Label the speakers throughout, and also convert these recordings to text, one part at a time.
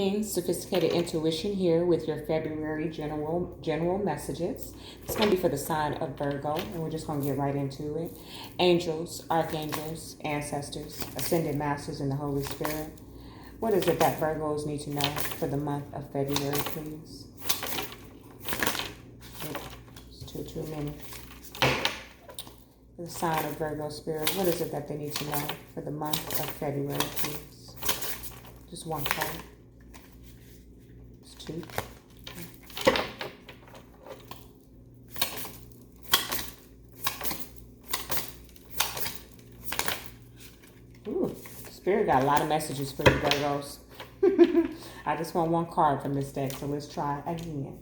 Speaker 1: Sophisticated Intuition here with your February general messages. It's going to be for the sign of Virgo, and we're just going to get right into it. Angels, archangels, ancestors, ascended masters, and the Holy Spirit. What is it that Virgos need to know for the month of February, please? It's too many. For the sign of Virgo Spirit, what is it that they need to know for the month of February, please? Just one card. Two. Ooh, Spirit got a lot of messages for you, Virgos. I just want one card from this deck, so let's try again.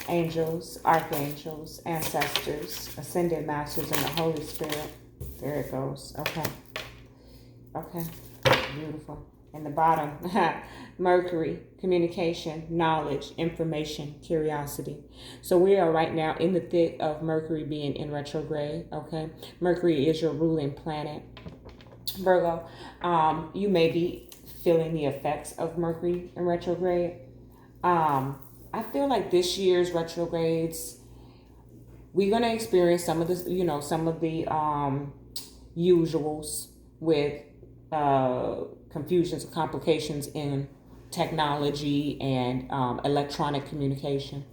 Speaker 1: Angels, archangels, ancestors, ascended masters, and the Holy Spirit. There it goes. Okay. Okay. Beautiful. And the bottom, Mercury, communication, knowledge, information, curiosity. So we are right now in the thick of Mercury being in retrograde, okay? Mercury is your ruling planet. Virgo, you may be feeling the effects of Mercury in retrograde. I feel like this year's retrogrades, we're going to experience some of the, some of the usuals with confusions and complications in technology and electronic communication.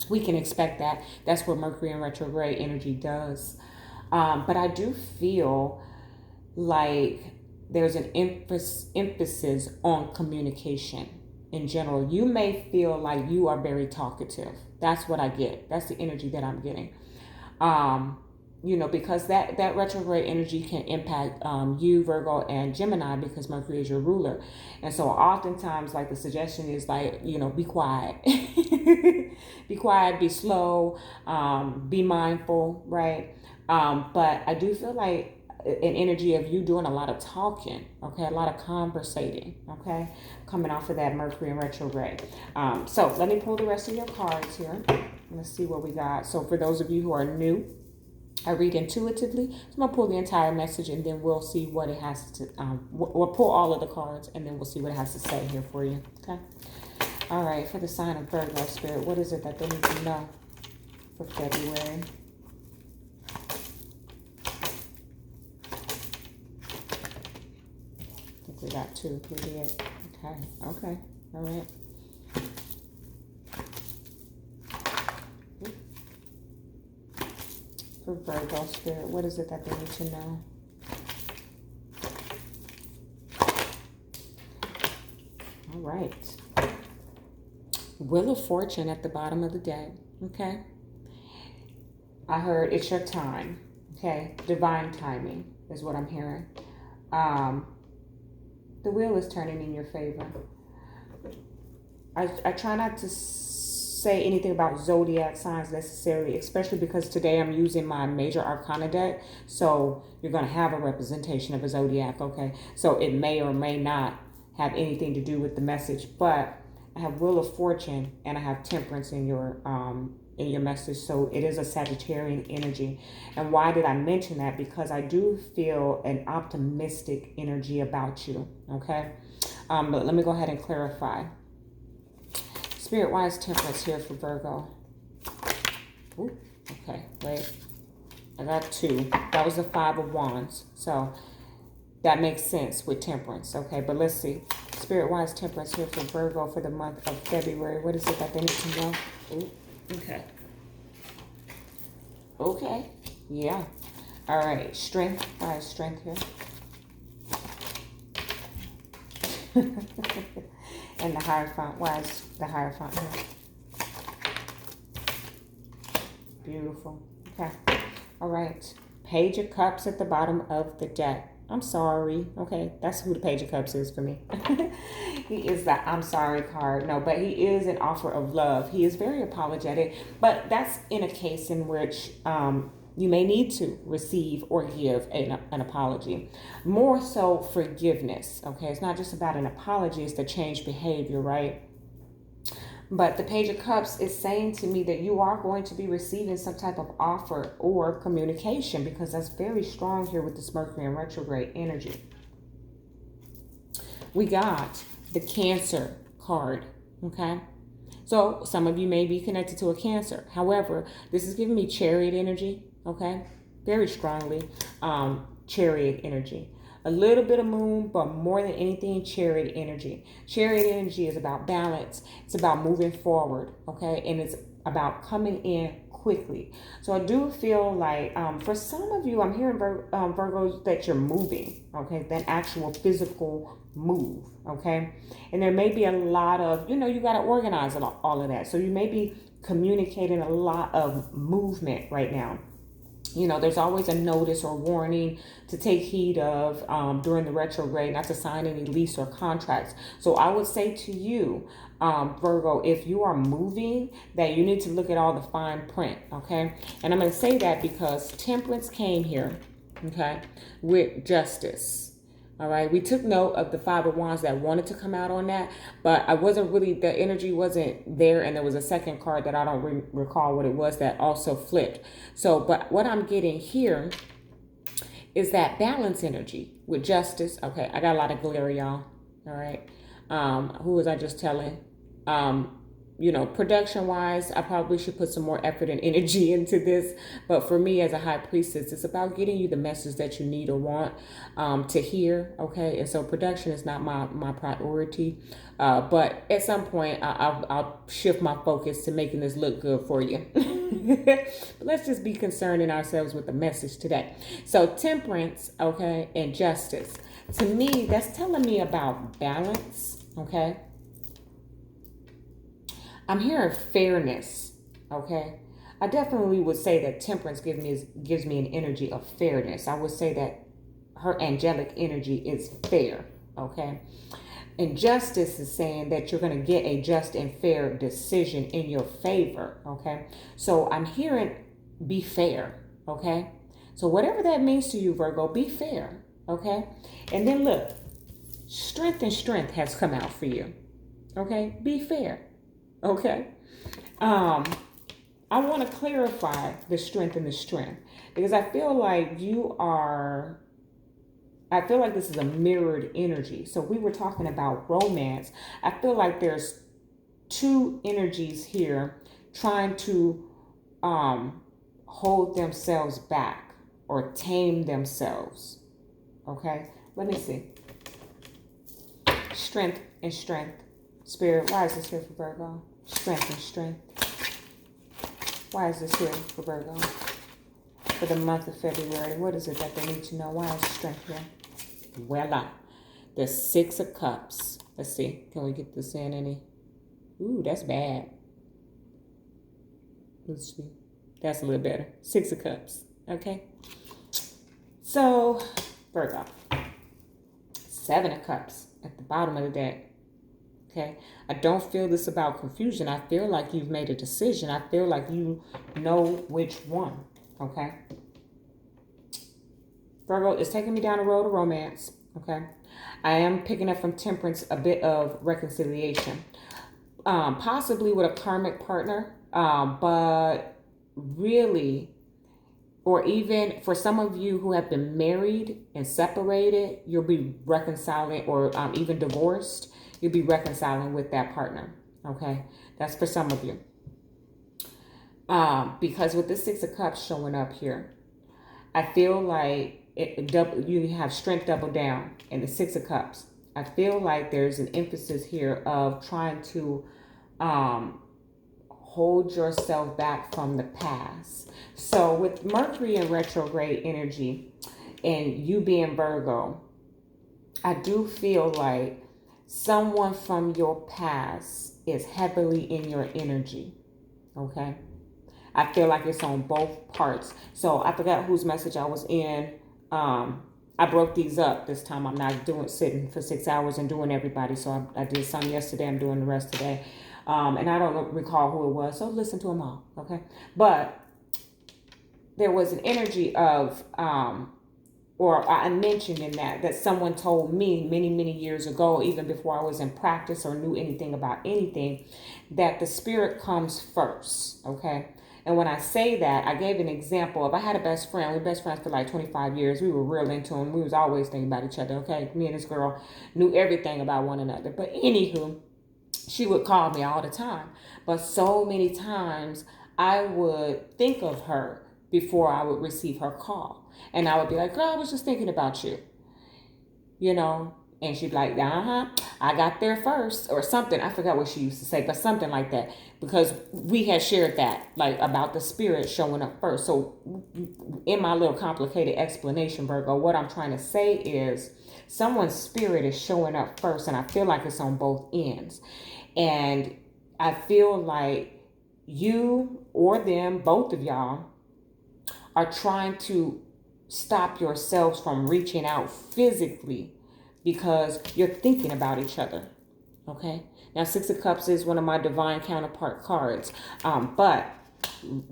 Speaker 1: We can expect that. That's what Mercury in retrograde energy does. But I do feel like there's an emphasis on communication in general. You may feel like you are very talkative. That's what I get. That's the energy that I'm getting. Because that retrograde energy can impact you, Virgo, and Gemini, because Mercury is your ruler. And so oftentimes, like, the suggestion is like, be quiet. Be quiet, be slow, be mindful, right? But I do feel like an energy of you doing a lot of talking, okay? A lot of conversating, okay? Coming off of that Mercury in retrograde. So let me pull the rest of your cards here. Let's see what we got. So for those of you who are new, I read intuitively. So I'm going to pull the entire message, and then we'll see what it has to, we'll pull all of the cards, and then we'll see what it has to say here for you, okay? All right, for the sign of Virgo Spirit, what is it that they need to know for February? I think we got two. We did. Okay. All right. For Virgo Spirit, what is it that they need to know? All right. Wheel of Fortune at the bottom of the deck. Okay. I heard it's your time. Okay. Divine timing is what I'm hearing. The wheel is turning in your favor. I try not to say anything about zodiac signs necessarily, especially because today I'm using my major arcana deck, so you're going to have a representation of a zodiac, okay? So it may or may not have anything to do with the message, but I have Wheel of Fortune and I have Temperance in your message, so it is a Sagittarian energy. And why did I mention that? Because I do feel an optimistic energy about you, okay? But let me go ahead and clarify. Spirit, why is Temperance here for Virgo? Ooh, okay, wait. I got two. That was the Five of Wands. So that makes sense with Temperance. Okay, but let's see. Spirit, why is Temperance here for Virgo for the month of February? What is it that they need to know? Ooh, okay. Okay, yeah. All right, Strength. Why is Strength here? And the Hierophant. Why is the Hierophant here? Beautiful. Okay. All right. Page of Cups at the bottom of the deck. I'm sorry. Okay. That's who the Page of Cups is for me. He is the I'm sorry card. No, but he is an offer of love. He is very apologetic. But that's in a case in which you may need to receive or give an apology. More so forgiveness, okay? It's not just about an apology, it's the change behavior, right? But the Page of Cups is saying to me that you are going to be receiving some type of offer or communication, because that's very strong here with this Mercury in retrograde energy. We got the Cancer card, okay? So some of you may be connected to a Cancer. However, this is giving me Chariot energy, okay? Very strongly, Chariot energy. A little bit of Moon, but more than anything, Chariot energy. Chariot energy is about balance. It's about moving forward, okay? And it's about coming in quickly. So I do feel like for some of you, I'm hearing Virgos that you're moving, okay? That actual physical move, okay? And there may be a lot of, you got to organize all of that. So you may be communicating a lot of movement right now. There's always a notice or warning to take heed of during the retrograde, not to sign any lease or contracts. So I would say to you, Virgo, if you are moving, that you need to look at all the fine print, okay? And I'm going to say that because Temperance came here, okay, with Justice. All right, we took note of the Five of Wands that wanted to come out on that, but the energy wasn't there, and there was a second card that I don't recall what it was that also flipped. So, but what I'm getting here is that balance energy with Justice. Okay, I got a lot of glare, y'all. All right, who was I just telling? Production wise, I probably should put some more effort and energy into this. But for me as a high priestess, it's about getting you the message that you need or want to hear. Okay. And so production is not my priority. But at some point I'll shift my focus to making this look good for you. But let's just be concerning ourselves with the message today. So Temperance, okay, and Justice. To me, that's telling me about balance. Okay. I'm hearing fairness, okay? I definitely would say that Temperance gives me an energy of fairness. I would say that her angelic energy is fair, okay? And Justice is saying that you're going to get a just and fair decision in your favor, okay? So I'm hearing be fair, okay? So whatever that means to you, Virgo, be fair, okay? And then look, strength has come out for you, okay? Be fair. Okay. I want to clarify the strength because I feel like this is a mirrored energy. So we were talking about romance. I feel like there's two energies here trying to hold themselves back or tame themselves. Okay. Let me see. Strength. Spirit, why is this here for Virgo? Strength. Why is this here for Virgo? For the month of February. What is it that they need to know? Why is strength here? Voila. The Six of Cups. Let's see. Can we get this in any? Ooh, that's bad. Let's see. That's a little better. Six of Cups. Okay. So, Virgo. Seven of Cups at the bottom of the deck. Okay, I don't feel this about confusion. I feel like you've made a decision. I feel like you know which one. Okay. Virgo, it's taking me down the road of romance. Okay. I am picking up from Temperance a bit of reconciliation. Possibly with a karmic partner. But really, or even for some of you who have been married and separated, you'll be reconciling or even divorced. You'll be reconciling with that partner, okay? That's for some of you. Because with the Six of Cups showing up here, I feel like you have strength double down in the Six of Cups. I feel like there's an emphasis here of trying to hold yourself back from the past. So with Mercury in retrograde energy and you being Virgo, I do feel like someone from your past is heavily in your energy, okay? I feel like it's on both parts. So I forgot whose message I was in. I broke these up this time. I'm not sitting for 6 hours and doing everybody. So I did some yesterday. I'm doing the rest today. And I don't recall who it was. So listen to them all, okay? But there was an energy of... or I mentioned in that someone told me many, many years ago, even before I was in practice or knew anything about anything, that the spirit comes first, okay? And when I say that, I gave an example of, I had a best friend. We were best friends for like 25 years. We were real into him. We was always thinking about each other, okay? Me and this girl knew everything about one another. But anywho, she would call me all the time. But so many times I would think of her before I would receive her call. And I would be like, girl, I was just thinking about you, you know? And she'd be like, I got there first, or something. I forgot what she used to say, but something like that. Because we had shared that, like, about the spirit showing up first. So in my little complicated explanation, Virgo, what I'm trying to say is someone's spirit is showing up first, and I feel like it's on both ends. And I feel like you or them, both of y'all, are trying to stop yourselves from reaching out physically because you're thinking about each other, okay? Now, Six of Cups is one of my divine counterpart cards, but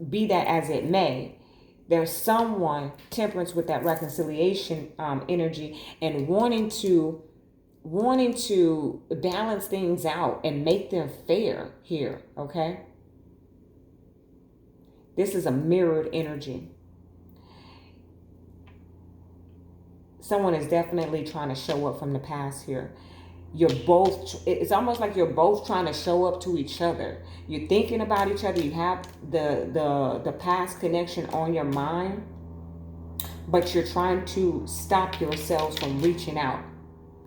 Speaker 1: be that as it may, there's someone, Temperance, with that reconciliation energy and wanting to balance things out and make them fair here, okay? This is a mirrored energy. Someone is definitely trying to show up from the past here. It's almost like you're both trying to show up to each other. You're thinking about each other. You have the past connection on your mind, but you're trying to stop yourselves from reaching out.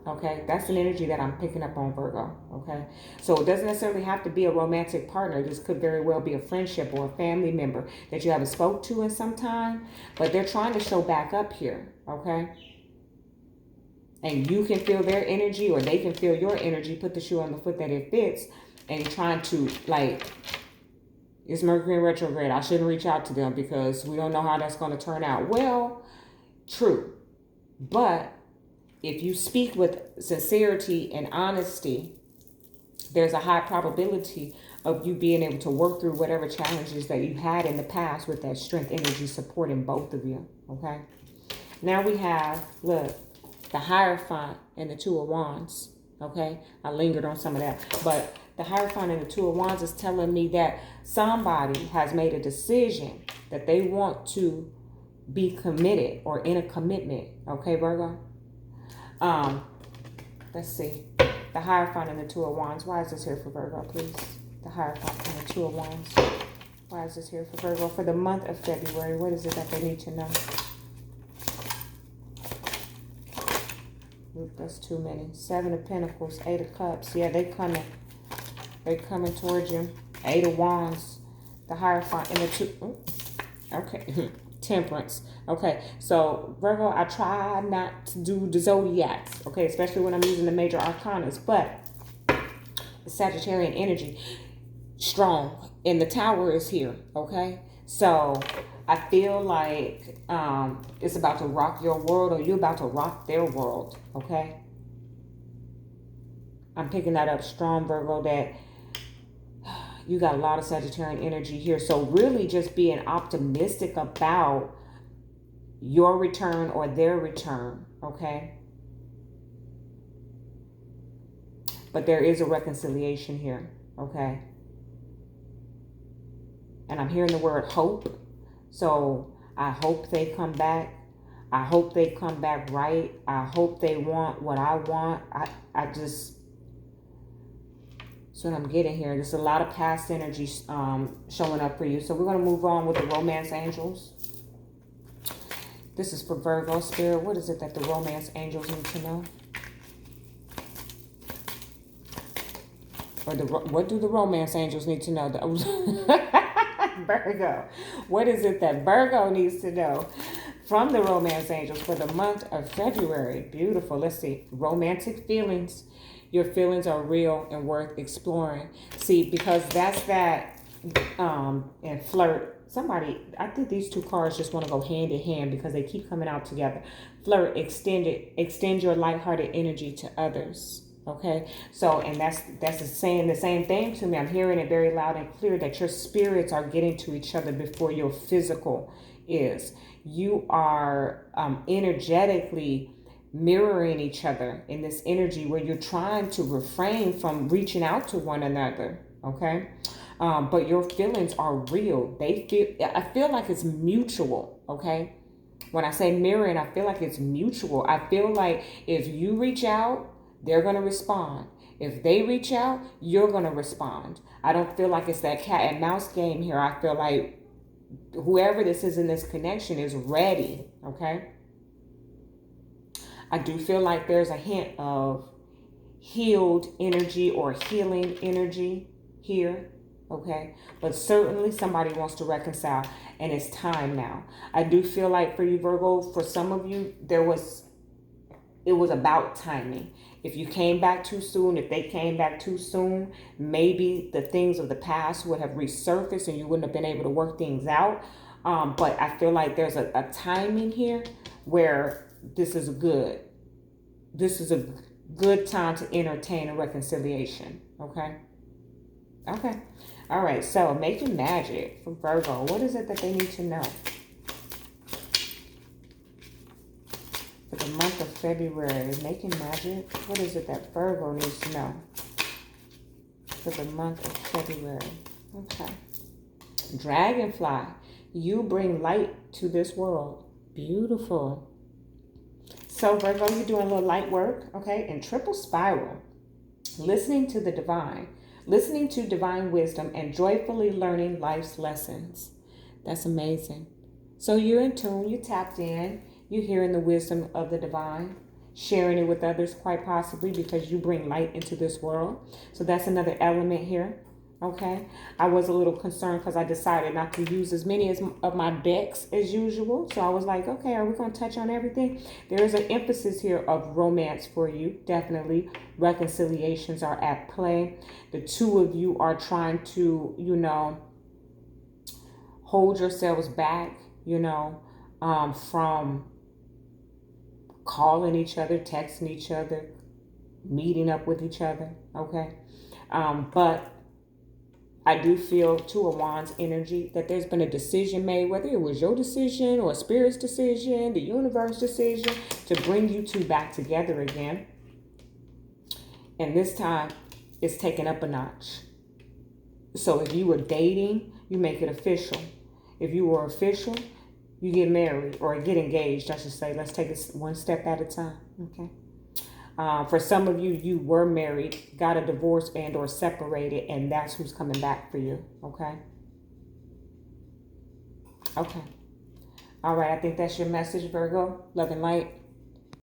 Speaker 1: Okay, that's an energy that I'm picking up on, Virgo. Okay, so it doesn't necessarily have to be a romantic partner. This could very well be a friendship or a family member that you haven't spoke to in some time, but they're trying to show back up here. Okay. And you can feel their energy, or they can feel your energy. Put the shoe on the foot that it fits. And you're trying to, like, it's Mercury in retrograde. I shouldn't reach out to them because we don't know how that's going to turn out. Well, true. But if you speak with sincerity and honesty, there's a high probability of you being able to work through whatever challenges that you had in the past with that strength energy supporting both of you. Okay. Now we have, look, the Hierophant and the Two of Wands, okay? I lingered on some of that. But the Hierophant and the Two of Wands is telling me that somebody has made a decision that they want to be committed or in a commitment, okay, Virgo? Let's see. The Hierophant and the Two of Wands. Why is this here for Virgo, please? The Hierophant and the Two of Wands. Why is this here for Virgo? For the month of February, what is it that they need to know? That's too many. Seven of Pentacles, Eight of Cups. Yeah, they coming. They coming towards you. Eight of Wands, the Hierophant, and the two. Okay, Temperance. Okay, so Virgo, I try not to do the zodiacs. Okay, especially when I'm using the major arcanas, but the Sagittarian energy strong, and the Tower is here. Okay, so I feel like it's about to rock your world, or you're about to rock their world, okay? I'm picking that up strong, Virgo, that you got a lot of Sagittarian energy here. So really just being optimistic about your return or their return, okay? But there is a reconciliation here, okay? And I'm hearing the word hope. So I hope they come back. I hope they come back right. I hope they want what I want. That's what I'm getting here. There's a lot of past energy showing up for you. So we're going to move on with the romance angels. This is for Virgo spirit. What is it that the romance angels need to know? Or what do the romance angels need to know? Virgo. What is it that Virgo needs to know from the romance angels for the month of February? Beautiful. Let's see. Romantic feelings. Your feelings are real and worth exploring. See, because that's that and flirt. Somebody, I think these two cards just want to go hand in hand because they keep coming out together. Flirt, extend your lighthearted energy to others. Okay, so, and that's saying the same thing to me. I'm hearing it very loud and clear that your spirits are getting to each other before your physical is. You are energetically mirroring each other in this energy where you're trying to refrain from reaching out to one another. Okay, But your feelings are real. I feel like it's mutual, okay? When I say mirroring, I feel like it's mutual. I feel like if you reach out, they're going to respond. If they reach out, you're going to respond. I don't feel like it's that cat and mouse game here. I feel like whoever this is in this connection is ready, okay? I do feel like there's a hint of healed energy or healing energy here, okay? But certainly somebody wants to reconcile, and it's time now. I do feel like for you, Virgo, for some of you, it was about timing. If you came back too soon, if they came back too soon, maybe the things of the past would have resurfaced and you wouldn't have been able to work things out. But I feel like there's a timing here where this is good. This is a good time to entertain a reconciliation. Okay? Okay. All right. So making magic for Virgo. What is it that they need to know? For the month of February, making magic. What is it that Virgo needs to know? For the month of February. Okay. Dragonfly. You bring light to this world. Beautiful. So Virgo, you're doing a little light work, okay? And triple spiral. Listening to the divine. Listening to divine wisdom and joyfully learning life's lessons. That's amazing. So you're in tune, you're tapped in, you're hearing the wisdom of the divine, sharing it with others quite possibly because you bring light into this world. So that's another element here. Okay, I was a little concerned because I decided not to use as many of my decks as usual. So I was like, okay, are we going to touch on everything? There is an emphasis here of romance for you. Definitely reconciliations are at play. The two of you are trying to, hold yourselves back, from calling each other, texting each other, meeting up with each other. Okay. But I do feel Two of Wands energy that there's been a decision made, whether it was your decision or Spirit's decision, the universe decision, to bring you two back together again. And this time it's taken up a notch. So if you were dating, you make it official. If you were official, you get married or get engaged, I should say. Let's take it one step at a time. Okay. For some of you, you were married, got a divorce and or separated, and that's who's coming back for you. Okay. Okay. All right. I think that's your message, Virgo. Love and light.